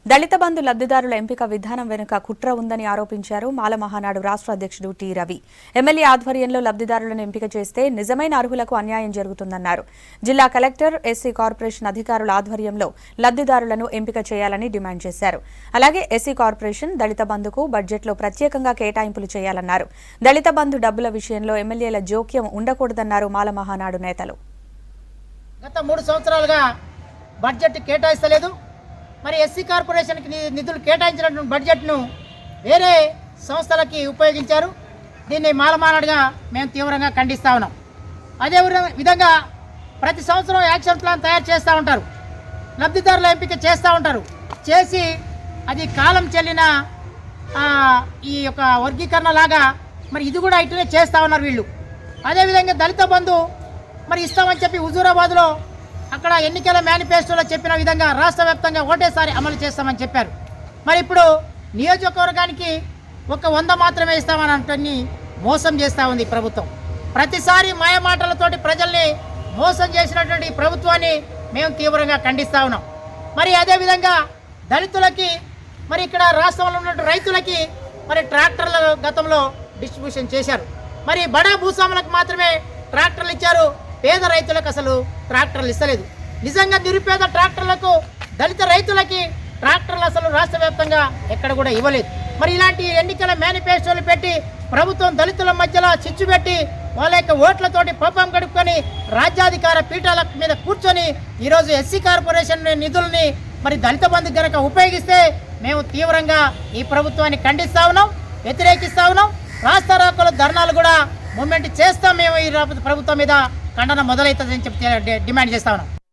దళిత బంధు లబ్ధిదారుల ఎంపిక విధానం వెనుక కుట్ర ఉందని ఆరోపించారు మాల మహానాడు రాష్ట్ర అధ్యక్షుడు టి రవి. ఎమ్మెల్యే ఆధ్వర్యంలో లబ్ధిదారులను ఎంపిక చేస్తే నిజమైన అర్హులకు అన్యాయం జరుగుతుందన్నారు. జిల్లా కలెక్టర్, ఎస్సీ కార్పొరేషన్ అధికారుల ఆధ్వర్యంలో లబ్ధిదారులను ఎంపిక చేయాలని డిమాండ్ చేశారు. అలాగే ఎస్సీ కార్పొరేషన్ దళిత బంధుకు బడ్జెట్లో ప్రత్యేకంగా కేటాయింపులు చేయాలన్నారు. దళిత బంధు డబ్బుల విషయంలో ఎమ్మెల్యేల జోక్యం ఉండకూడదన్నారు మాల మహానాడు నేతలు. గత 3 సంవత్సరాలుగా బడ్జెట్ కేటాయిస్తలేదు. మరి ఎస్సీ కార్పొరేషన్కి నిధులు కేటాయించినటువంటి బడ్జెట్ను వేరే సంస్థలకి ఉపయోగించారు. దీన్ని మాలమానాడుగా మేము తీవ్రంగా ఖండిస్తూ ఉన్నాం. అదే విధంగా ప్రతి సంవత్సరం యాక్షన్ ప్లాన్ తయారు చేస్తూ ఉంటారు, లబ్ధిదారుల ఎంపిక చేస్తూ ఉంటారు. చేసి అది కాలం చెల్లిన ఈ యొక్క వర్గీకరణ లాగా మరి ఇది కూడా ఇటునే చేస్తూ ఉన్నారు వీళ్ళు. అదేవిధంగా దళిత బంధు మరి ఇస్తామని చెప్పి హుజూరాబాద్లో అక్కడ ఎన్నికల మేనిఫెస్టోలో చెప్పిన విధంగా రాష్ట్ర వ్యాప్తంగా ఒకటేసారి అమలు చేస్తామని చెప్పారు. మరి ఇప్పుడు నియోజకవర్గానికి 100 మాత్రమే ఇస్తామని అంటే మోసం చేస్తూ ఉంది ప్రభుత్వం. ప్రతిసారి మాయమాటలతోటి ప్రజల్ని మోసం చేసినటువంటి ప్రభుత్వాన్ని మేము తీవ్రంగా ఖండిస్తూ ఉన్నాం. మరి అదేవిధంగా దళితులకి మరి ఇక్కడ రాష్ట్రంలో ఉన్న రైతులకి మరి ట్రాక్టర్ల గతంలో డిస్ట్రిబ్యూషన్ చేశారు. మరి బడా భూస్వాములకు మాత్రమే ట్రాక్టర్లు ఇచ్చారు, పేద రైతులకు అసలు ట్రాక్టర్లు ఇస్తలేదు. నిజంగా నిరుపేద ట్రాక్టర్లకు, దళిత రైతులకి ట్రాక్టర్లు అసలు రాష్ట్ర వ్యాప్తంగా ఎక్కడ కూడా ఇవ్వలేదు. మరి ఇలాంటి ఎన్నికల మేనిఫెస్టోలు పెట్టి ప్రభుత్వం దళితుల మధ్యలో చిచ్చు పెట్టి వాళ్ళ యొక్క ఓట్లతోటి పాపం గడుపుకొని రాజ్యాధికార పీఠాల మీద కూర్చొని ఈరోజు ఎస్సీ కార్పొరేషన్ నిధుల్ని మరి దళిత బంధు గనక ఉపయోగిస్తే మేము తీవ్రంగా ఈ ప్రభుత్వాన్ని ఖండిస్తా ఉన్నాం, వ్యతిరేకిస్తా ఉన్నాం. రాష్ట్ర రోకోల ధర్నాలు కూడా మూమెంట్ చేస్తాం. మేము ఈ ప్రభుత్వం మీద ఖండన మొదలవుతుందని చెప్పి డిమాండ్ చేస్తా ఉన్నాం.